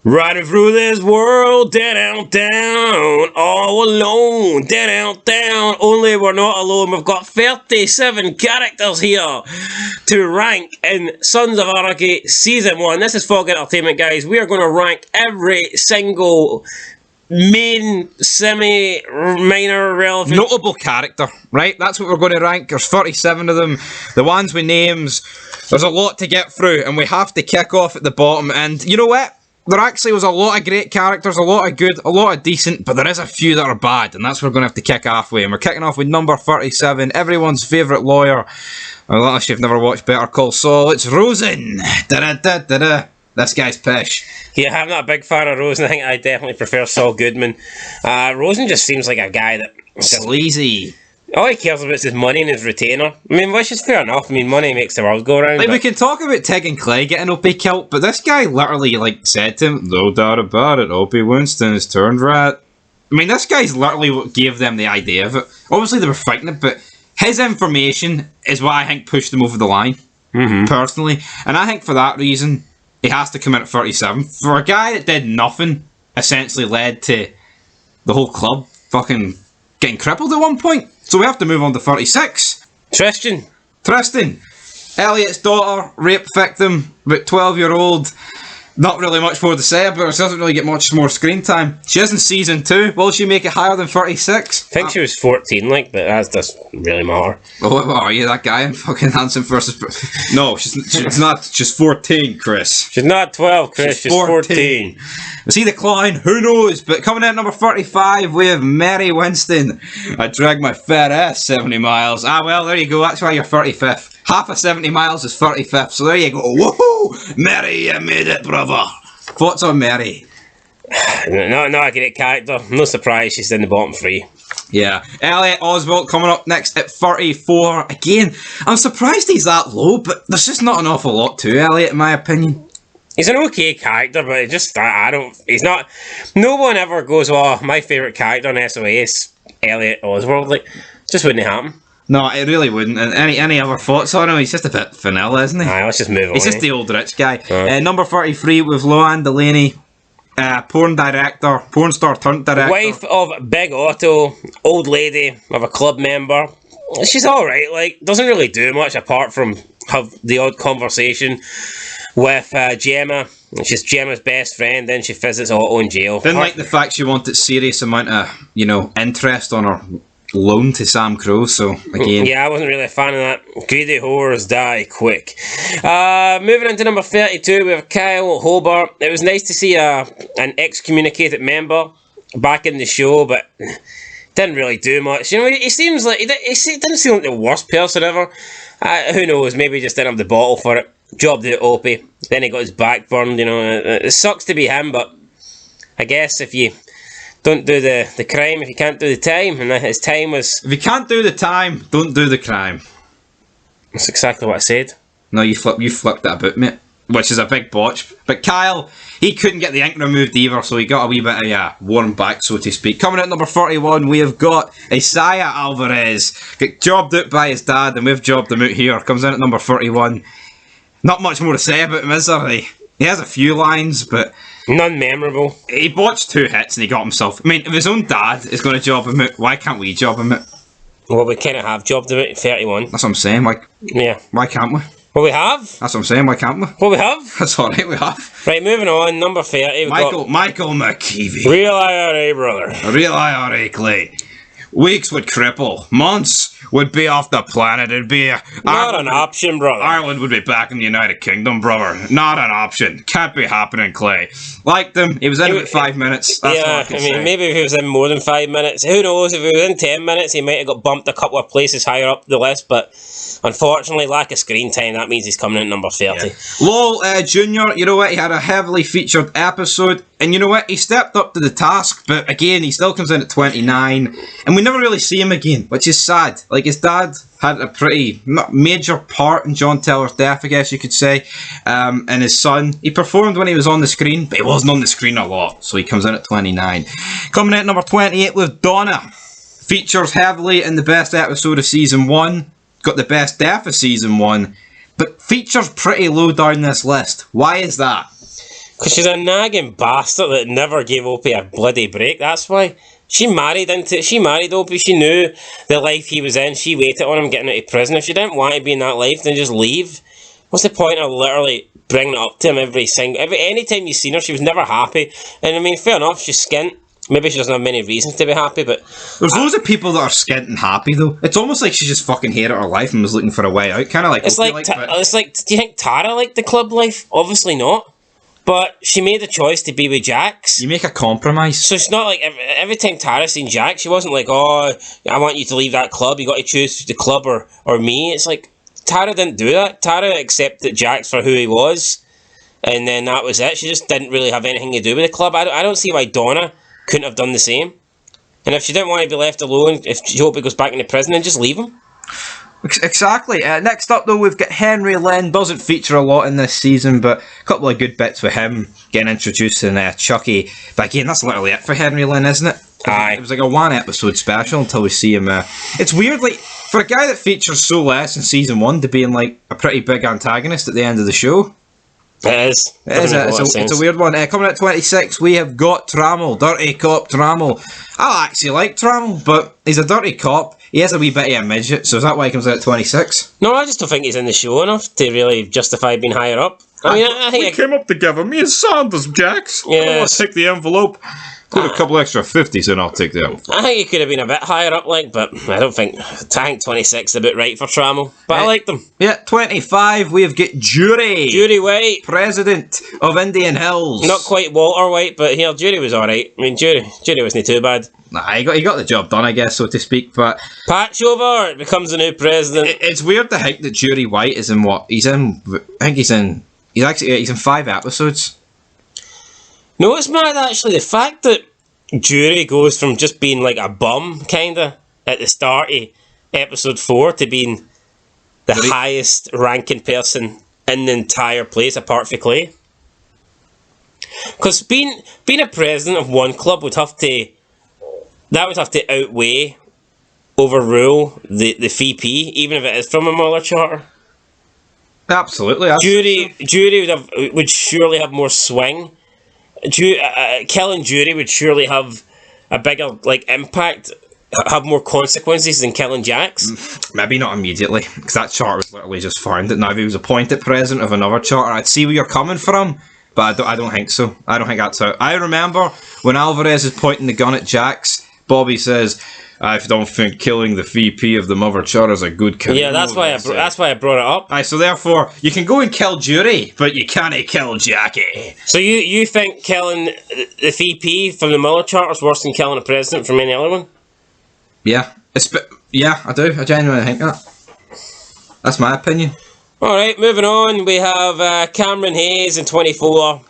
Riding through this world, down, down, all alone, down. Only we're not alone. We've got 37 characters here to rank in Sons of Anarchy Season 1. This is Fog Entertainment, guys. We are going to rank every single main, semi-minor, relevant... notable character, right? That's what we're going to rank. There's 37 of them. The ones with names. There's a lot to get through, and we have to kick off at the bottom. And you know what? There actually was a lot of great characters, a lot of good, a lot of decent, but there is a few that are bad, and that's what we're going to have to kick halfway. And we're kicking off with number 37, everyone's favourite lawyer, unless you've never watched Better Call Saul, it's Rosen. Da-da-da-da-da. This guy's pish. Yeah, I'm not a big fan of Rosen. I think I definitely prefer Saul Goodman. Rosen just seems like a guy that... sleazy. All he cares about is his money and his retainer. I mean, which is fair enough. I mean, money makes the world go round. Like, we can talk about Tig and Clay getting Opie killed, but this guy literally, like, said to him, no doubt about it, Opie Winston has turned rat. I mean, this guy's literally what gave them the idea of it. Obviously, they were fighting it, but his information is what I think pushed them over the line, personally. And I think for that reason, he has to come in at 37. For a guy that did nothing, essentially led to the whole club fucking getting crippled at one point. So we have to move on to 36. Tristan, Elliot's daughter, rape victim, about 12-year-old. Not really much more to say about her. She doesn't really get much more screen time. She is in season 2. Will she make it higher than 36? I think she was 14, like, but that doesn't really matter. Oh, what are you, that guy in fucking Hanson versus... No, she's not. She's 14, Chris. She's not 12, Chris. She's 14. Was he the clown? Who knows? But coming in at number 35, we have Mary Winston. I dragged my fat ass 70 miles. Ah, well, there you go. That's why you're 35th. Half of 70 miles is 35th. So there you go. Woohoo! Mary, you made it, brother. Thoughts on Mary? Not a great character. No surprise she's in the bottom 3. Yeah. Elliot Oswald coming up next at 34. Again, I'm surprised he's that low, but there's just not an awful lot to Elliot, in my opinion. He's an okay character, but it just, I don't, he's not, no one ever goes, oh, my favourite character on SOA is Elliot Oswald. Like, just wouldn't happen. No, it really wouldn't. And any other thoughts on him? He's just a bit vanilla, isn't he? Aye, let's just move on. He's just the old rich guy. Number 33 with Loanne Delaney, porn star turned director. Wife of Big Otto, old lady of a club member. She's alright, like, doesn't really do much apart from have the odd conversation with Gemma. She's Gemma's best friend, then she visits Otto in jail. Didn't like the fact she wanted serious amount of, interest on her loan to Sam Crow, so again... Yeah, I wasn't really a fan of that. Greedy whores die quick. Moving into number 32, we have Kyle Hobart. It was nice to see an excommunicated member back in the show, but didn't really do much. He seems like... He didn't seem like the worst person ever. Who knows, maybe he just didn't have the bottle for it. Jobbed out Opie. Then he got his back burned, It sucks to be him, but I guess if you don't do the crime, if you can't do the time, and his time was... If you can't do the time, don't do the crime. That's exactly what I said. No, you flipped that about, mate. Which is a big botch. But Kyle, he couldn't get the ink removed either, so he got a wee bit of warm back, so to speak. Coming at number 41, we have got Isaiah Alvarez. Got jobbed out by his dad, and we've jobbed him out here. Comes in at number 41. Not much more to say about him, is there? He has a few lines, but... none memorable. He botched 2 hits and he got himself... I mean, if his own dad is going to job him out, why can't we job him out? Well, we kind of have jobbed him out at 31. That's what I'm saying. Why can't we? Well, we have. That's what I'm saying. Why can't we? Well, we have. That's alright, we have. Right, moving on. Number 30. Michael McKeevy. Real IRA, brother. A real IRA, Clay. Weeks would cripple. Months would be off the planet. It'd be... Not an option, brother. Ireland would be back in the United Kingdom, brother. Not an option. Can't be happening, Clay. Liked him. He was in about 5 minutes. That's all I can say. Maybe if he was in more than 5 minutes. Who knows? If he was in 10 minutes, he might have got bumped a couple of places higher up the list, but unfortunately, lack of screen time, that means he's coming in at number 30. Yeah. Lowell Jr., you know what? He had a heavily featured episode, and you know what? He stepped up to the task, but again, he still comes in at 29, and we never really see him again, which is sad. Like, his dad had a pretty major part in John Teller's death, I guess you could say, and his son. He performed when he was on the screen, but he wasn't on the screen a lot, so he comes in at 29. Coming in at number 28 with Donna. Features heavily in the best episode of Season 1. Got the best death of Season 1, but features pretty low down this list. Why is that? Because she's a nagging bastard that never gave Opie a bloody break, that's why. She married Opie, she knew the life he was in, she waited on him getting out of prison. If she didn't want to be in that life, then just leave. What's the point of literally bringing it up to him any time you've seen her, she was never happy. And I mean, fair enough, she's skint. Maybe she doesn't have many reasons to be happy, but... There's loads of people that are skint and happy, though. It's almost like she just fucking hated her life and was looking for a way out. Kind of like... It's like, do you think Tara liked the club life? Obviously not. But she made the choice to be with Jax. You make a compromise. So it's not like every time Tara seen Jax, she wasn't like, oh, I want you to leave that club, you got to choose the club or me. It's like, Tara didn't do that. Tara accepted Jax for who he was, and then that was it. She just didn't really have anything to do with the club. I don't see why Donna couldn't have done the same. And if she didn't want to be left alone, if she hope he goes back into prison, then just leave him. Exactly. Next up, though, we've got Henry Lynn. Doesn't feature a lot in this season, but a couple of good bits with him getting introduced in Chucky. But again, that's literally it for Henry Lynn, isn't it? Aye. It was like a one-episode special until we see him. It's weird, like, for a guy that features so less in season 1 to being, like, a pretty big antagonist at the end of the show. It is. It's a weird one. Coming at 26, we have got Trammell, Dirty Cop Trammell. I actually like Trammell, but he's a dirty cop. He has a wee bit of a midget, so is that why he comes out at 26? No, I just don't think he's in the show enough to really justify being higher up. I mean, I think we came up together, me and Sanders, Jax. Yes. I'll take the envelope. Put a couple extra 50s in, I'll take the envelope. I think he could have been a bit higher up, like, but I think 26 is a bit right for Trammell. But I like them. Yeah, 25, we've got Jury. Jury White. President of Indian Hills. Not quite Walter White, but here, Jury was alright. I mean, Jury wasn't too bad. Nah, he got the job done, I guess, so to speak, but... Patch over, becomes the new president. It's weird to think that Jury White is in what? He's in 5 episodes. No, it's mad, actually. The fact that Jury goes from just being like a bum, kinda, at the start of episode 4 to being the highest ranking person in the entire place, apart from Clay. Because being a president of one club would have to outweigh, overrule the VP, even if it is from a Muller charter. Absolutely. Jury would surely have more swing. Killing Jury would surely have a bigger impact, have more consequences than killing Jax. Maybe not immediately, because that charter was literally just found it. Now, if he was appointed president of another charter, I'd see where you're coming from, but I don't think so. I don't think that's how. I remember when Alvarez is pointing the gun at Jax, Bobby says, I don't think killing the VP of the Mother Charter is a good kill. Yeah, that's why I brought it up. Aye, so therefore, you can go and kill Jury, but you can't kill Jackie. So you think killing the VP from the Muller Charter is worse than killing a president from any other one? Yeah. Yeah, I do. I genuinely think that. That's my opinion. Alright, moving on. We have Cameron Hayes in 24.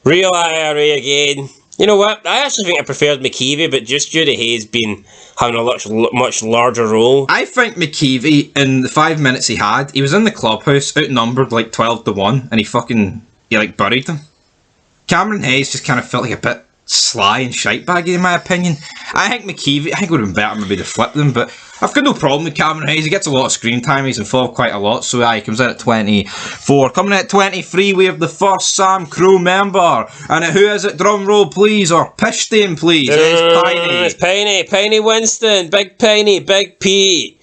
Real IRA again. You know what? I actually think I preferred McKeevy, but just due to Hayes having a much larger role. I think McKeevy, in the 5 minutes he had, he was in the clubhouse, outnumbered 12-1, and he buried them. Cameron Hayes just kind of felt like a bit sly and shitebaggy, in my opinion. I think it would have been better maybe to flip them, but I've got no problem with Cameron Hayes. He gets a lot of screen time, he's involved quite a lot, so he comes in at 24. Coming in at 23, we have the first Sam Crew member, and who is it? Drum roll, please, or Pishtain, please. It's Piney. It's Piney Winston, Big Piney, Big P.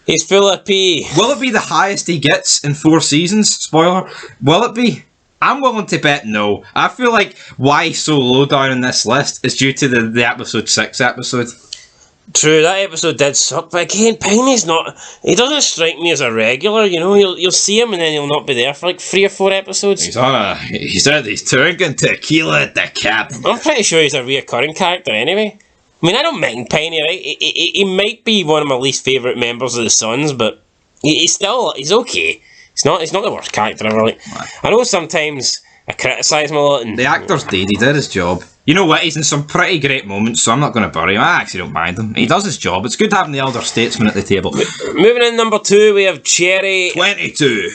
He's full of P. Will it be the highest he gets in 4 seasons? Spoiler. Will it be? I'm willing to bet no. I feel like why he's so low down on this list is due to the episode 6 episode. True, that episode did suck, but again, Piney's not... He doesn't strike me as a regular, you know? You'll see him and then he'll not be there for 3 or 4 episodes. He's drinking tequila at the cabin. I'm pretty sure he's a reoccurring character anyway. I mean, I don't mind Piney, right? He might be one of my least favourite members of the Sons, but he's okay. He's not the worst character ever. I know sometimes I criticise him a lot. The actor's dead. He did his job. You know what? He's in some pretty great moments, so I'm not going to bury him. I actually don't mind him. He does his job. It's good having the elder statesman at the table. Moving in number 2, we have Cherry. 22.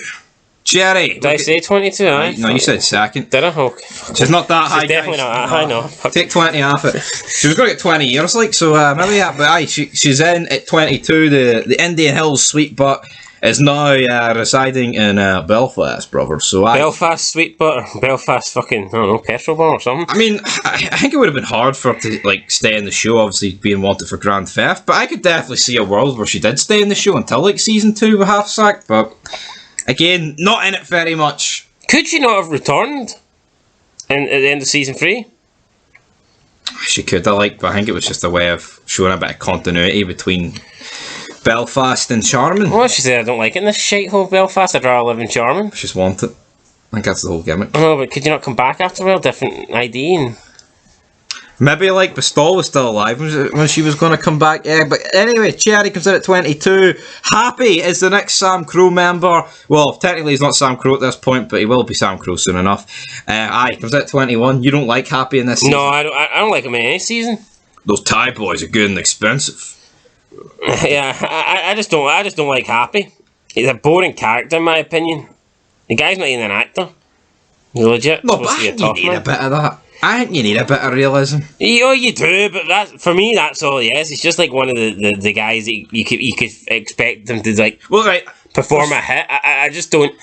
Cherry. Did I say 22? No, you said second. Did I? Okay. She's not that high. She's definitely not that high, no. Take 20 off it. She was going to get 20 years, so maybe that. But she's in at 22, the Indian Hills sweet butt. is now residing in Belfast, brother. So Belfast sweet butter, Belfast fucking, I don't know, petrol bar or something. I mean, I think it would have been hard for her to like stay in the show, obviously being wanted for Grand Theft, but I could definitely see a world where she did stay in the show until like season 2 with Half Sack, but again, not in it very much. Could she not have returned at the end of season 3? She could have, like, but I think it was just a way of showing a bit of continuity between Belfast and Charmin. Well, she said, I don't like it in this shithole of Belfast, I'd rather live in Charmin. Just want it. I think that's the whole gimmick. Oh, but could you not come back after a while? Different ID and... Maybe, like, Bastol was still alive when she was going to come back. Yeah, but anyway, Cherry comes in at 22. Happy is the next Sam Crow member. Well, technically he's not Sam Crow at this point, but he will be Sam Crow soon enough. Comes in at 21. You don't like Happy in this season? No, I don't like him in any season. Those Thai boys are good and expensive. Yeah, I just don't like Happy. He's a boring character in my opinion. The guy's not even an actor. He's legit. No, but I think you need a bit of that. I think you need a bit of realism. Oh, you do, but for me, that's all he is. He's just like one of the guys that you could expect them to like perform a hit. I just don't.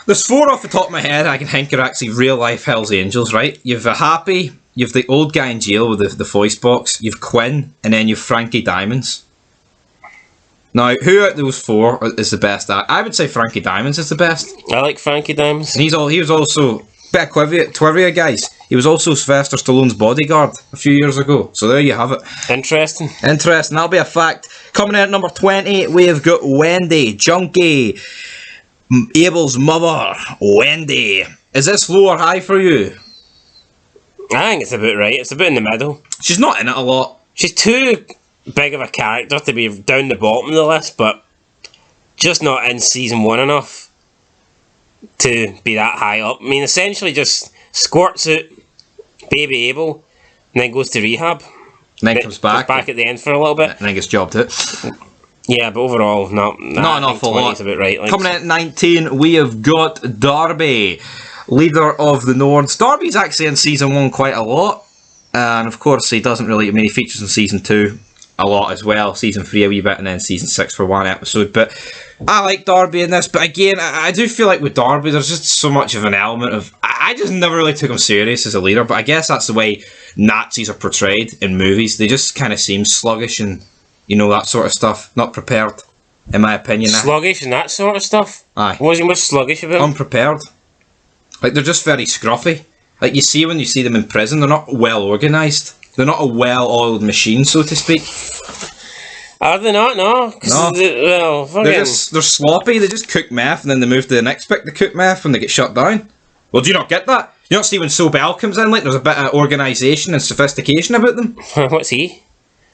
There's 4 off the top of my head I can think are actually real life Hells Angels, right? You've a Happy, you've the old guy in jail with the voice box, you've Quinn, and then you've Frankie Diamonds. Now, who out of those 4 is the best? I would say Frankie Diamonds is the best. I like Frankie Diamonds. And he was also bit of trivia, guys. He was also Sylvester Stallone's bodyguard a few years ago. So there you have it. Interesting. That'll be a fact. Coming in at number 20, we've got Wendy, Junkie, Abel's mother, Wendy. Is this low or high for you? I think it's about right. It's about in the middle. She's not in it a lot. She's too big of a character to be down the bottom of the list, but just not in season 1 enough to be that high up. I mean, essentially just squirts out baby Abel and then goes to rehab. And then comes back at the end for a little bit. And then gets jobbed out. Yeah, but overall, not an awful lot. About right. Coming in at 19, we have got Darby, leader of the Nords. Darby's actually in season 1 quite a lot. And of course, he doesn't really. I mean, he features in season 2 a lot as well. Season 3 a wee bit, and then season 6 for 1 episode. But I like Darby in this. But again, I do feel like with Darby, there's just so much of an element of. I just never really took him serious as a leader. But I guess that's the way Nazis are portrayed in movies. They just kind of seem sluggish and, you know, that sort of stuff. Not prepared, in my opinion. Sluggish and that sort of stuff? Aye. What was he most sluggish about? Unprepared. Like, they're just very scruffy. Like, you see when you see them in prison, they're not well organised. They're not a well-oiled machine, so to speak. Are they not? No. No. They're sloppy. They just cook meth, and then they move to the next bit to cook meth when they get shut down. Well, do you not get that? You not see when Sobel comes in, like, there's a bit of organisation and sophistication about them? What's he?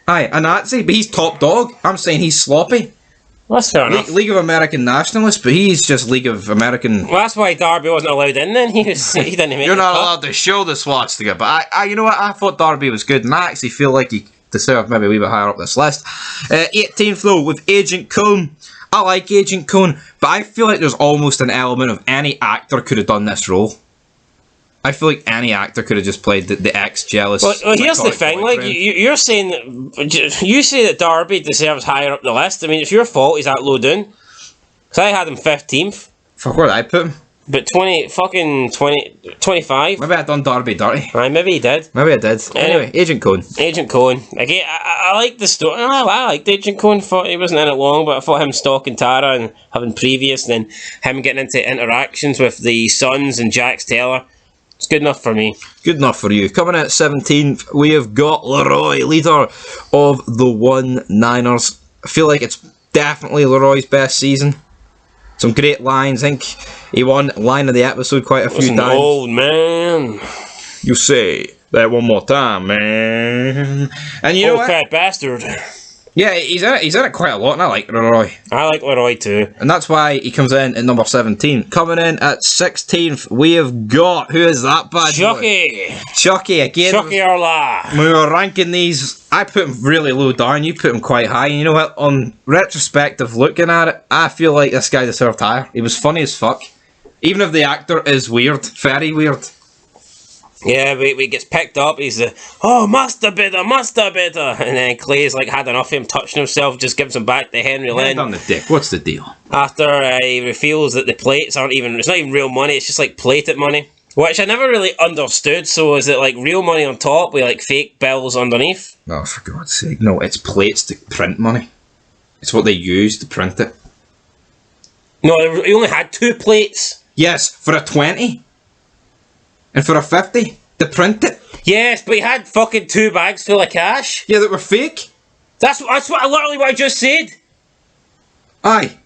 Aye, a Nazi, but he's top dog. I'm saying he's sloppy. Well, that's fair enough. League of American Nationalists, but he's just League of American... Well, that's why Darby wasn't allowed in then. He didn't make You're not allowed to show the swastika, but I you know what, I thought Darby was good, and I actually feel like he deserved maybe a wee bit higher up this list. 18th though, with Agent Cone. I like Agent Cone, but I feel like there's almost an element of any actor could have done this role. I feel like any actor could have just played the ex-jealous... Well, here's the thing, like, you're saying that... You say that Darby deserves higher up the list. I mean, it's your fault he's that low down. Because I had him 15th. Fuck, where did I put him? But 25. Maybe I done Darby dirty. Aye, maybe he did. Maybe I did. Anyway, Agent Cone. Agent Cone. Again, I like the story. I liked Agent Cone. Thought he wasn't in it long, but I thought him stalking Tara and having previous, and then him getting into interactions with the Sons and Jax Taylor. It's good enough for me. Good enough for you. Coming in at 17th, we have got Leroy, leader of the 1-Niners. I feel like it's definitely Leroy's best season. Some great lines. I think he won line of the episode quite a few times. Old man. You say that one more time, man. And you know what? Fat bastard. Yeah, he's in it quite a lot, and I like Leroy. I like Leroy too. And that's why he comes in at number 17. Coming in at 16th, we have got... Who is that bad Chucky. Boy? Chucky, again. Chucky Arla. When we were ranking these, I put him really low down, you put him quite high. And you know what? On retrospective looking at it, I feel like this guy deserved higher. He was funny as fuck. Even if the actor is weird. Very weird. Yeah, but he gets picked up. He's oh, master better. And then Clay's like had enough of him touching himself, just gives him back to Henry Lynn. Hand on the dick. What's the deal? After he reveals that the plates aren't even, it's not even real money, it's just like plated money. Which I never really understood. So is it like real money on top with like fake bills underneath? Oh, for God's sake. No, it's plates to print money. It's what they use to print it. No, he only had 2 plates. Yes, for a 20. And for a 50. To print it. Yes, but he had fucking 2 bags full of cash. Yeah, that were fake. That's literally what I just said. Aye.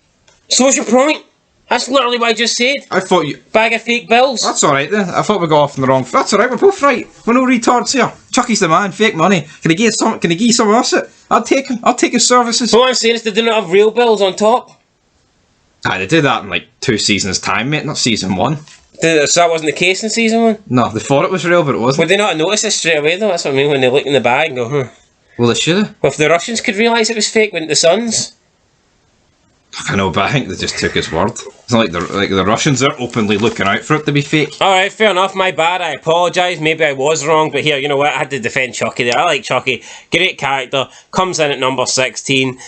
So what's your point? That's literally what I just said. I thought you... Bag of fake bills. That's alright then. I thought we got off on the wrong... That's alright, we're both right. We're no retards here. Chucky's the man, fake money. Can he give someone else it? I'll take him. I'll take his services. All I'm saying is they do not have real bills on top. Aye, they did that in like 2 seasons' time, mate, not season 1. So that wasn't the case in season 1? No, they thought it was real, but it wasn't. Would they not have noticed it straight away though? That's what I mean, when they look in the bag and go, Well, they should have. Well, if the Russians could realise it was fake, wouldn't the Suns? I know, but I think they just took his word. It's not like the Russians are openly looking out for it to be fake. Alright, fair enough, my bad, I apologise, maybe I was wrong, but here, you know what, I had to defend Chucky there. I like Chucky, great character, comes in at number 16,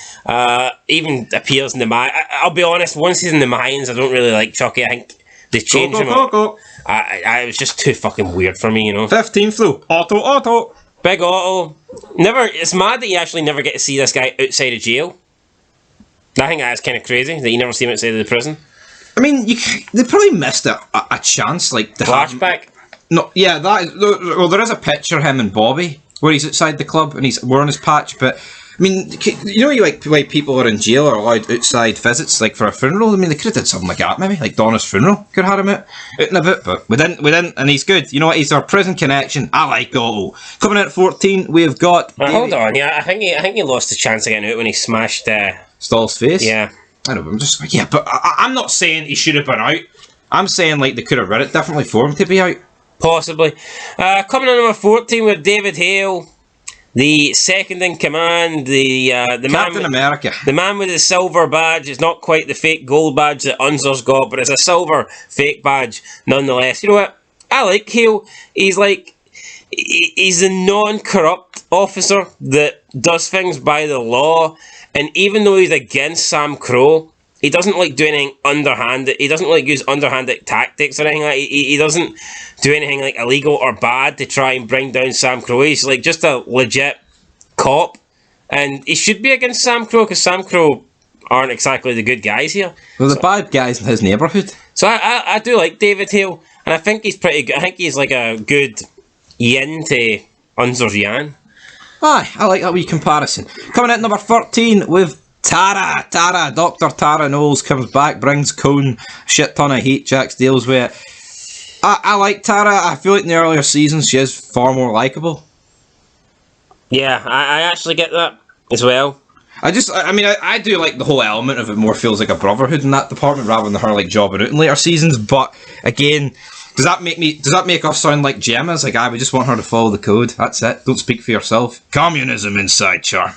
even appears in the I'll be honest, once he's in the Mayans, I don't really like Chucky. I think they changed him up. Go. It was just too fucking weird for me, you know. 15 flew. Auto. Big Otto. It's mad that you actually never get to see this guy outside of jail. I think that's kind of crazy that you never see him outside of the prison. I mean, they probably missed a chance, like to Flashback. No, yeah, well, there is a picture of him and Bobby where he's outside the club and he's wearing his patch. But I mean, you know, like people are in jail or allowed outside visits, like for a funeral. I mean, they could have did something like that, maybe like Donna's funeral. Could have had him out and about, but we didn't, and he's good. You know what? He's our prison connection. I like Otto. Coming out at 14, we've got. Hold on, yeah, I think he lost the chance of getting out when he smashed. Stall's face? Yeah. I know, but I'm just like, yeah, but I'm not saying he should have been out. I'm saying, like, they could have read it differently for him to be out. Possibly. Coming in number 14 with David Hale, the second in command, the Captain America. The man with the silver badge. It's not quite the fake gold badge that Unzer's got, but it's a silver fake badge nonetheless. You know what? I like Hale. He's a non-corrupt officer that does things by the law. And even though he's against Sam Crow, he doesn't like do anything underhanded. He doesn't like use underhanded tactics or anything like that. He doesn't do anything like illegal or bad to try and bring down Sam Crow. He's like just a legit cop. And he should be against Sam Crow because Sam Crow aren't exactly the good guys here. Well, the bad guys in his neighbourhood. So I do like David Hale. And I think he's pretty good. I think he's like a good yin to Unzer's yang. Aye, I like that wee comparison. Coming at number 13 with Tara. Dr. Tara Knowles comes back, brings Cone shit ton of heat. Jax deals with it. I like Tara. I feel like in the earlier seasons she is far more likeable. Yeah, I actually get that as well. I do like the whole element of it more feels like a brotherhood in that department rather than her like jobbing out in later seasons. But again, does that make us sound like Gemma's? Like, we just want her to follow the code. That's it. Don't speak for yourself. Communism inside Charming.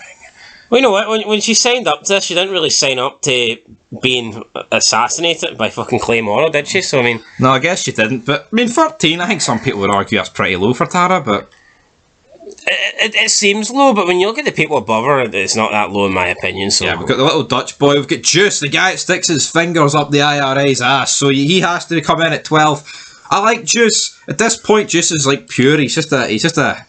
Well, you know what? When she signed up to this, she didn't really sign up to being assassinated by fucking Clay Morrow, did she? So, I mean... No, I guess she didn't. But, I mean, 13, I think some people would argue that's pretty low for Tara, but... It seems low, but when you look at the people above her, it's not that low in my opinion. So yeah, we've got the little Dutch boy, we've got Juice, the guy that sticks his fingers up the IRA's ass, so he has to come in at 12. I like Juice. At this point, Juice is like pure. He's just a.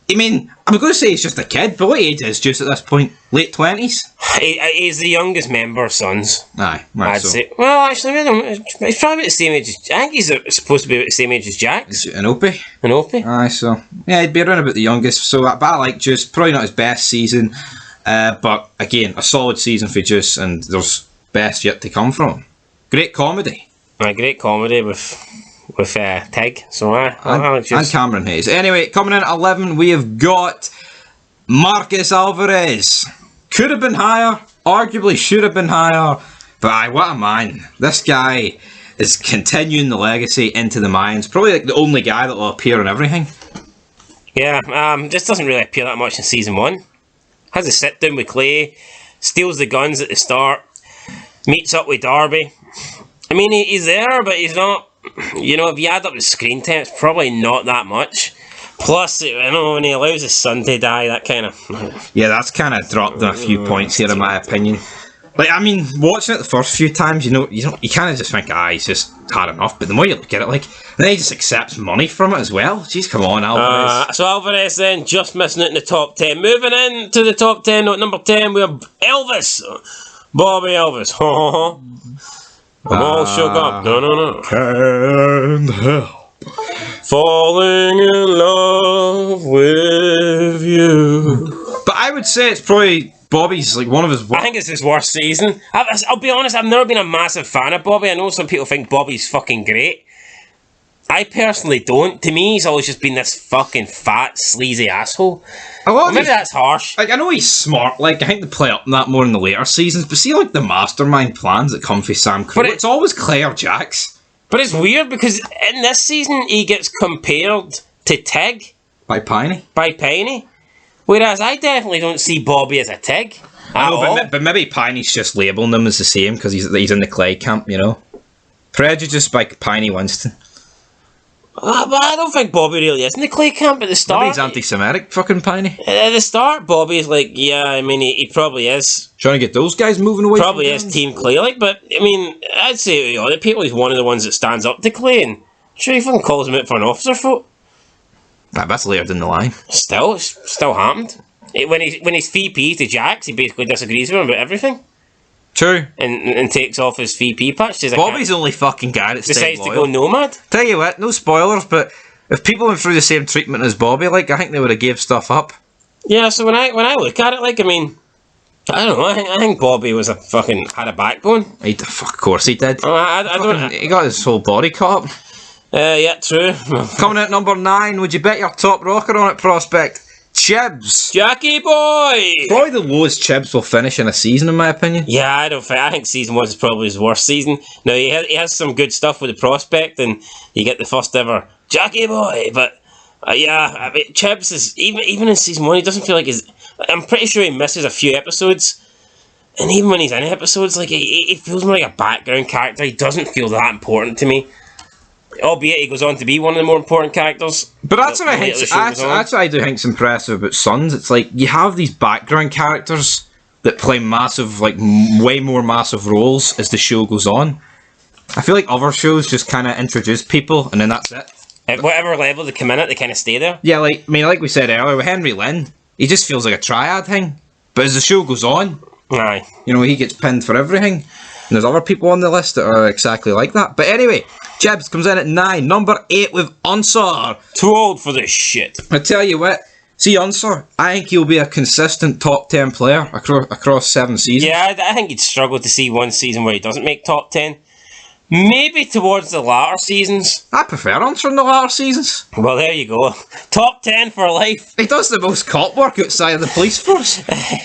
I mean, I'm going to say he's just a kid, but what age is Juice at this point? Late 20s? He's the youngest member of Sons. Aye, right. I'd say. Well, actually, I don't know. He's probably about the same age. I think he's supposed to be about the same age as Jax. And Opie. Aye, so yeah, he'd be around about the youngest. So, but I like Juice. Probably not his best season, but again, a solid season for Juice, and there's best yet to come from him. Great comedy. Great comedy with Tig. So and Cameron Hayes. Anyway, coming in at 11, we have got Marcus Alvarez. Could have been higher, arguably should have been higher, but what a man. This guy is continuing the legacy into the Mayans. Probably like the only guy that will appear in everything. Yeah, just doesn't really appear that much in season 1. Has a sit down with Clay, steals the guns at the start, meets up with Darby. I mean, he's there, but he's not you know, if you add up the screen time, it's probably not that much. Plus, I know when he allows his son to die, that kind of... Yeah, that's kind of dropped a few points here, in my opinion. Like, I mean, watching it the first few times, you kind of just think, he's just had enough. But the more you look at it, like, then he just accepts money from it as well. Jeez, come on, Alvarez. So Alvarez then, just missing it in the top 10. Moving in to the top 10, at number 10, we have Elvis. Bobby Elvis. I'm all shook up. No. Can't help falling in love with you. But I would say it's probably Bobby's, like, one of his... I think it's his worst season. I'll be honest, I've never been a massive fan of Bobby. I know some people think Bobby's fucking great. I personally don't. To me, he's always just been this fucking fat, sleazy asshole. Maybe that's harsh. Like, I know he's smart. Like, I think they play up on that more in the later seasons. But see, like, the mastermind plans that come from Sam Crow, it's always Claire Jax. But it's weird because in this season, he gets compared to Tig. By Piney. Whereas I definitely don't see Bobby as a Tig. But maybe Piney's just labelling them as the same because he's in the Clay camp, you know. Prejudiced by Piney Winston. But I don't think Bobby really is in the Clay camp at the start. Maybe he's anti-Semitic, fucking Piney. At the start, Bobby is like, yeah, I mean, he probably is. Trying to get those guys moving away probably is Team Clay, like, but, I mean, I'd say, the people, he's one of the ones that stands up to Clay, and sure, he fucking calls him out for an officer vote. That's later in the line. Still happened. When he's VP to Jax, he basically disagrees with him about everything. True. And takes off his VP patch. Bobby's the only fucking guy that decides to go nomad. Tell you what, no spoilers, but if people went through the same treatment as Bobby, like, I think they would have gave stuff up. Yeah, so when I look at it, like, I mean, I don't know, I think Bobby had a backbone. Of course he did. I don't... He got his whole body caught up. Yeah, true. Coming at number 9, would you bet your top rocker on it, Prospect? Chibs. Jackie boy! Probably the lowest Chibs will finish in a season, in my opinion. Yeah, I think season 1 is probably his worst season. Now, he has some good stuff with the Prospect, and you get the first ever Jackie boy, but yeah, I mean, Chibs is, even in season 1, he doesn't feel like I'm pretty sure he misses a few episodes, and even when he's in episodes, like, he feels more like a background character. He doesn't feel that important to me. Albeit he goes on to be one of the more important characters. But that's what I do think's impressive about Sons. It's like you have these background characters that play massive, like way more massive roles as the show goes on. I feel like other shows just kind of introduce people and then that's it. At whatever level they come in at, they kind of stay there. Yeah, like we said earlier with Henry Lynn, he just feels like a triad thing. But as the show goes on, aye, he gets pinned for everything. And there's other people on the list that are exactly like that. But anyway, Jibs comes in at 9. Number 8 with Unser. Too old for this shit. I tell you what, see Unser, I think he'll be a consistent top 10 player across 7 seasons. Yeah, I think he'd struggle to see one season where he doesn't make top 10. Maybe towards the latter seasons. I prefer Unser in the latter seasons. Well, there you go. Top 10 for life. He does the most cop work outside of the police force.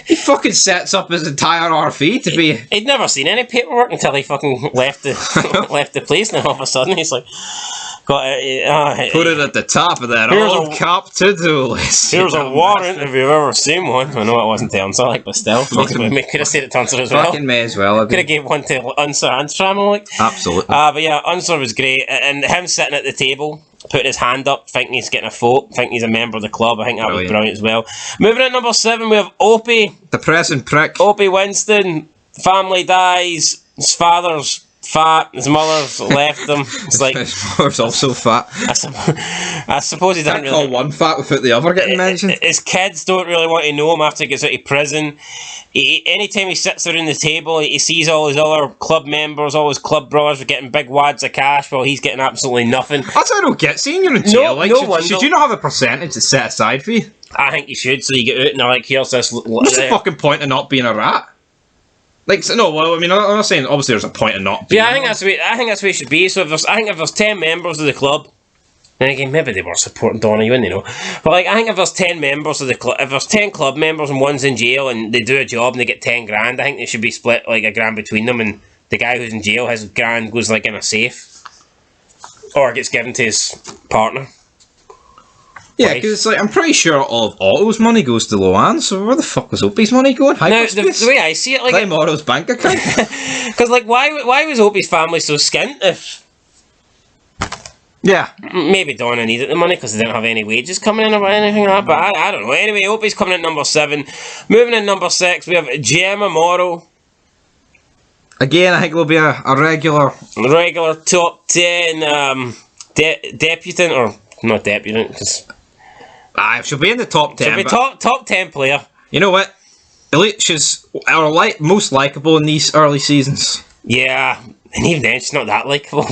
He fucking sets up his entire RFE to be... He'd never seen any paperwork until he fucking left the place, and all of a sudden he's like... Put it at the top of that old cop to-do list. Here's a warrant if you've ever seen one. I know it wasn't to Unser, like, but still. We could have said it to Unser as well. Fucking may as well. Could have gave one to Unser and Trammell, like. Absolutely. But yeah, Unser was great. And him sitting at the table, putting his hand up, thinking he's getting a vote, thinking he's a member of the club, I think that was brilliant as well. Moving at number 7, we have Opie. The pressing prick. Opie Winston. Family dies. His father's fat, his mother's left him. It's like his mother's also fat. I suppose he doesn't really call one fat without the other getting mentioned. His kids don't really want to know him after he gets out of prison. Anytime he sits around the table, he sees all his other club members, all his club brothers are getting big wads of cash while he's getting absolutely nothing. That's what I don't get. Seeing you're in jail, should you not have a percentage that's set aside for you? I think you should, so you get out and they're like, here's this... What's the fucking point of not being a rat? Like, so, no, well, I mean, I'm not saying, obviously there's a point of not being. Yeah, I think that's the way it should be. So if there's 10 members of the club, then again, maybe they were supporting Donnie, wouldn't they know? But like, I think if there's 10 members of the club, if there's 10 club members and one's in jail and they do a job and they get 10 grand, I think they should be split like a grand between them, and the guy who's in jail, his grand goes like in a safe. Or gets given to his partner. Yeah, because it's like, I'm pretty sure all of Otto's money goes to Loanne, so where the fuck was Opie's money going? Now, the way I see it, like... Claim Otto's bank account? Because, like, why was Opie's family so skint if Yeah. Maybe Donna needed the money because they didn't have any wages coming in or anything like that, but I don't know. Anyway, Opie's coming in number 7. Moving in number 6, we have Gemma Morrow. Again, I think it'll be a regular Top 10 debutant, or not debutant, because... she'll be in the top 10. She'll be top 10 player. You know what? She's our most likeable in these early seasons. Yeah, and even then, she's not that likeable.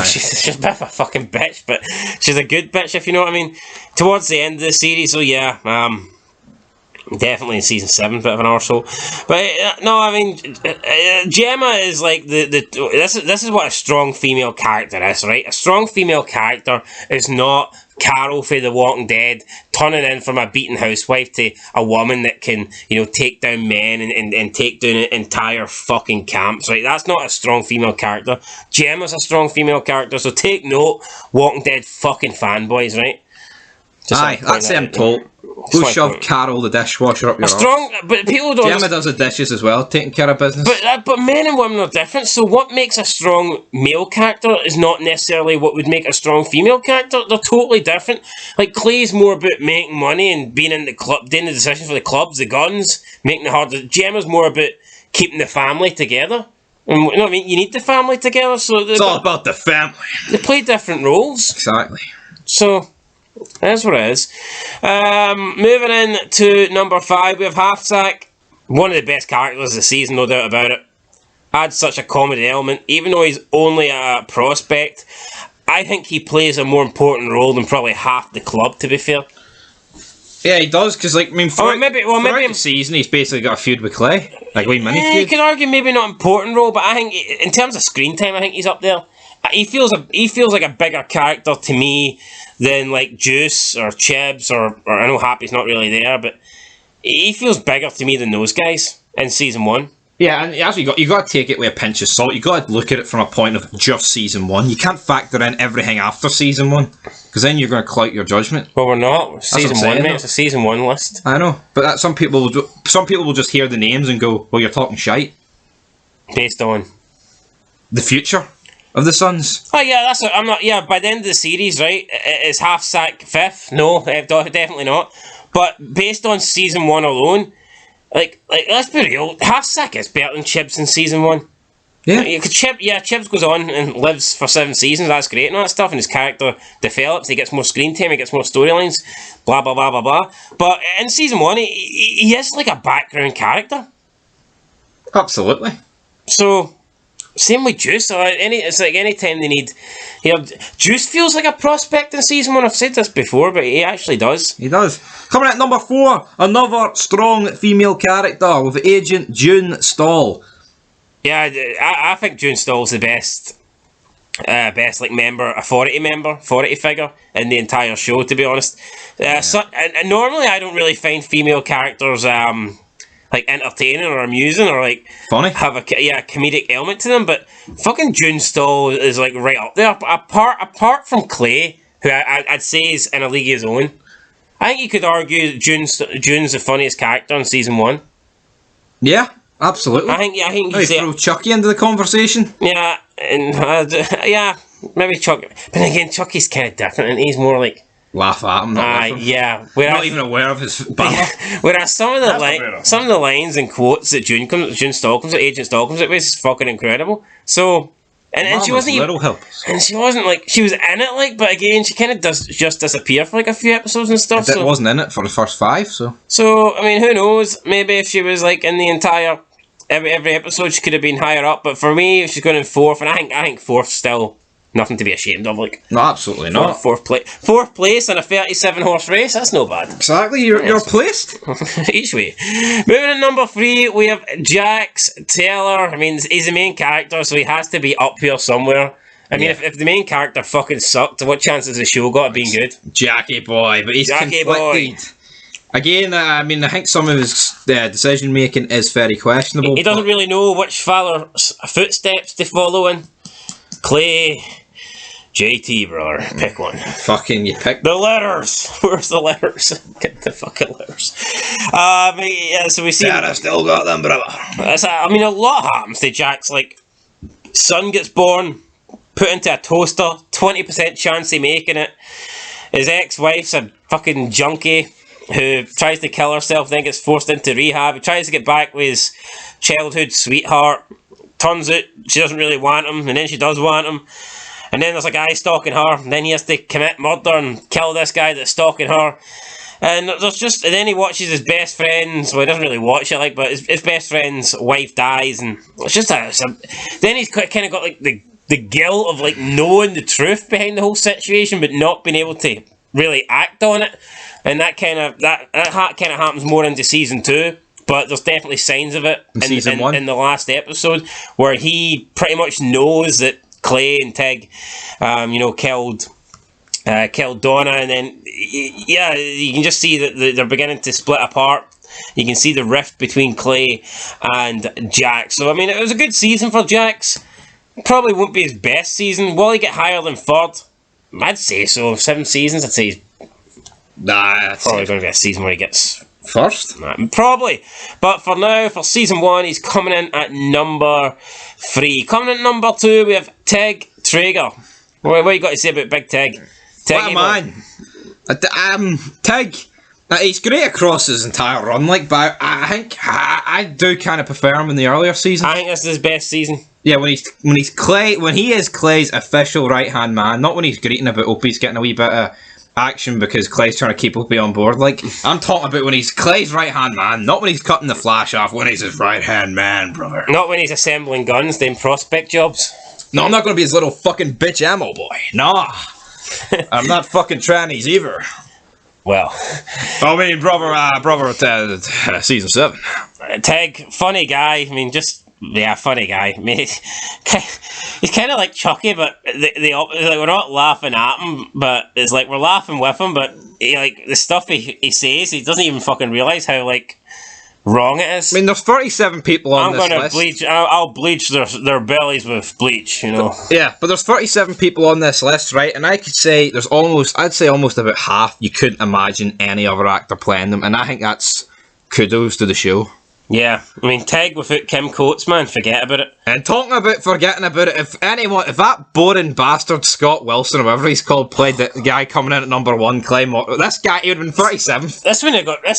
she's a bit of a fucking bitch, but she's a good bitch, if you know what I mean. Towards the end of the series, so yeah, definitely in season 7, bit of an arsehole. But no, I mean, Gemma is like this is what a strong female character is, right? A strong female character is not Carol for The Walking Dead turning in from a beaten housewife to a woman that can, take down men and take down entire fucking camps, right? That's not a strong female character. Gemma's a strong female character, so take note, Walking Dead fucking fanboys, right? That's them told. Go shove Carol the dishwasher up your arse. But people don't. Gemma does the dishes as well, taking care of business. But men and women are different. So what makes a strong male character is not necessarily what would make a strong female character. They're totally different. Like Clay's more about making money and being in the club, doing the decisions for the clubs, the guns, making it harder. Gemma's more about keeping the family together. And you know what I mean? You need the family together. So it's all about the family. They play different roles. Exactly. So. That's what it is. Moving in to number 5, we have Halfsack. One of the best characters of the season, no doubt about it. Adds such a comedy element. Even though he's only a prospect, I think he plays a more important role than probably half the club, to be fair. Yeah, he does, because, maybe the season he's basically got a feud with Clay. Mini feud. You could argue maybe not important role, but I think in terms of screen time, I think he's up there. He feels like a bigger character to me than Juice or Chibs or I know Happy's not really there, but he feels bigger to me than those guys in season 1. Yeah, and actually you got to take it with a pinch of salt. You got to look at it from a point of just season 1. You can't factor in everything after season 1 because then you're going to clout your judgment. Well, we're not. Season 1, mate. It's a season 1 list. I know, but some people will just hear the names and go, "Well, you're talking shite." Based on the future of the Suns. Oh yeah, I'm not. Yeah, by the end of the series, right? Is Halfsack 5th? No, definitely not. But based on season 1 alone, let's be real, Halfsack is better than Chibs in season 1. Yeah. Chibs goes on and lives for 7 seasons. That's great and all that stuff, and his character develops. He gets more screen time. He gets more storylines. Blah blah blah blah blah. But in season 1, he is like a background character. Absolutely. So. Same with Juice. It's like any time they need. Juice feels like a prospect in season 1. I've said this before, but he actually does. He does. Coming at number 4, another strong female character with Agent June Stahl. Yeah, I think June Stahl's the best member, authority figure in the entire show. To be honest, and normally I don't really find female characters entertaining or amusing or funny, have a comedic element to them, but fucking June Stahl is right up there. Apart from Clay, who I'd say is in a league of his own. I think you could argue June's the funniest character in season 1. Yeah, absolutely. I think maybe throw Chucky into the conversation. Yeah, and maybe Chuck. But again, Chucky's kind of different, and he's more laugh at him. Not even aware of his banner. Whereas some of the lines and quotes that Agent Stahl comes up with is fucking incredible. So, and she wasn't even help. And she wasn't she was in it but again she kind of does just disappear for a few episodes and stuff. It wasn't in it for the first 5, so. So I mean, who knows? Maybe if she was in the entire every episode, she could have been higher up. But for me, she's going in 4th, and I think 4th still. Nothing to be ashamed of, No, absolutely not. Fourth place in a 37-horse race, that's no bad. Exactly, you're placed. Each way. Moving to number 3, we have Jax Taylor. I mean, he's the main character, so he has to be up here somewhere. I mean, if the main character fucking sucked, what chance has the show got of being good? Jackie boy, but he's conflicted. Boy. Again, I think some of his decision making is very questionable. He doesn't really know which father's footsteps to follow in. Clay, JT, brother, pick one. Fucking, you pick the letters. Where's the letters? Get the fucking letters. So we see. Dad, I still got them, brother. A lot happens to Jax. Son gets born, put into a toaster, 20% chance of making it. His ex-wife's a fucking junkie who tries to kill herself, then gets forced into rehab. He tries to get back with his childhood sweetheart. Turns out she doesn't really want him, and then she does want him. And then there's a guy stalking her, and then he has to commit murder and kill this guy that's stalking her. And then he watches his best friend's, well, he doesn't really watch it, but his best friend's wife dies, and it's just then he's kind of got, the guilt of, knowing the truth behind the whole situation, but not being able to really act on it. And that kind of happens more into season 2, but there's definitely signs of it in season 1. In the last episode, where he pretty much knows that Clay and Tig, killed Donna, and then you can just see that they're beginning to split apart. You can see the rift between Clay and Jax. So I mean, it was a good season for Jax. Probably won't be his best season. Will he get higher than 3rd? I'd say so. 7 seasons, I'd say. Nah, probably going to be a season where he gets 1st. Probably. But for now, for season 1, he's coming in at number 3. Coming in at number 2, we have Tig Traeger. What you got to say about Big Tig? What a man. Tig, he's great across his entire run, but I think I do kind of prefer him in the earlier seasons. I think this is his best season. Yeah, when he is Clay's official right hand man, not when he's greeting about Opie's getting a wee bit of action because Clay's trying to keep Opie on board. I'm talking about when he's Clay's right hand man, not when he's cutting the Flash off, when he's his right hand man, brother. Not when he's assembling guns, doing prospect jobs. No, I'm not going to be his little fucking bitch ammo boy. Nah. I'm not fucking trannies either. Well, I mean, brother, season 7. Tig, funny guy. I mean, funny guy. I mean, he's kind of like Chucky, but we're not laughing at him, but it's like we're laughing with him. But the stuff he says, he doesn't even fucking realize how wrong it is. I mean, there's 37 people on this list. I'm going to bleach. I'll bleach their bellies with bleach. Yeah, but there's 37 people on this list, right? And I could say I'd say almost about half you couldn't imagine any other actor playing them, and I think that's kudos to the show. Yeah, I mean, Tig without Kim Coates, man, forget about it. And talking about forgetting about it, if that boring bastard Scott Wilson, or whatever he's called, played the guy coming in at number 1, Claymore, this guy, he would have been 37th. This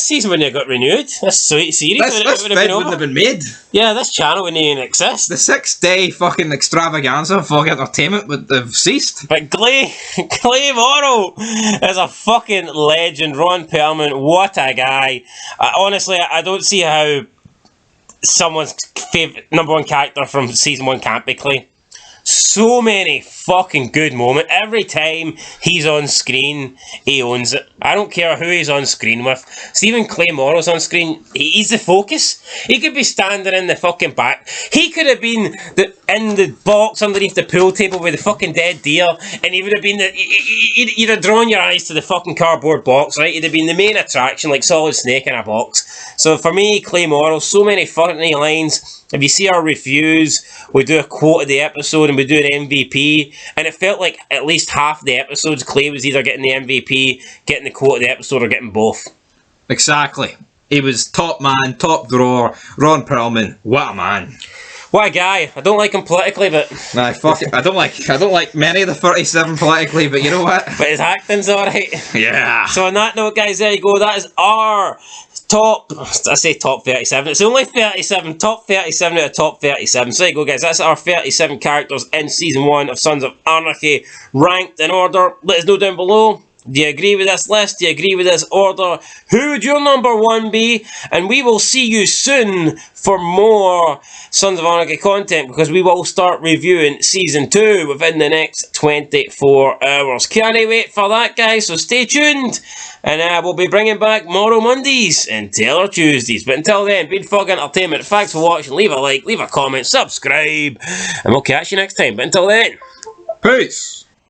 season when it got renewed, this sweet series, this wouldn't have been made. Yeah, this channel wouldn't even exist. The 6-day fucking extravaganza of fucking entertainment would have ceased. But Clay Morrow is a fucking legend. Ron Perlman, what a guy. Honestly, I don't see how someone's favourite number 1 character from season 1 can't be Clay. So many fucking good moments. Every time he's on screen, he owns it. I don't care who he's on screen with. Stephen Clay Morrow's on screen. He's the focus. He could be standing in the fucking back. He could have been in the box underneath the pool table with the fucking dead deer, and he would have been you'd have drawn your eyes to the fucking cardboard box, right? He'd have been the main attraction, like Solid Snake in a box. So for me, Clay Morrow, so many funny lines. If you see our reviews, we do a quote of the episode and we do an MVP, and it felt like at least half the episodes Clay was either getting the MVP, getting the quote of the episode, or getting both. Exactly. He was top man, top drawer, Ron Perlman. What a man. What a guy. I don't like him politically, but... Nah, fuck it. I don't like many of the 37 politically, but you know what? But his acting's alright. Yeah. So on that note, guys, there you go. That is our top 37. It's only 37. Top 37 out of top 37. So there you go, guys. That's our 37 characters in Season 1 of Sons of Anarchy, ranked in order. Let us know down below. Do you agree with this list? Do you agree with this order? Who would your number 1 be? And we will see you soon for more Sons of Anarchy content, because we will start reviewing Season 2 within the next 24 hours. Can't wait for that, guys, so stay tuned. And we'll be bringing back Morrow Mondays and Taylor Tuesdays. But until then, been fucking entertainment. Thanks for watching. Leave a like, leave a comment, subscribe, and we'll catch you next time. But until then, peace.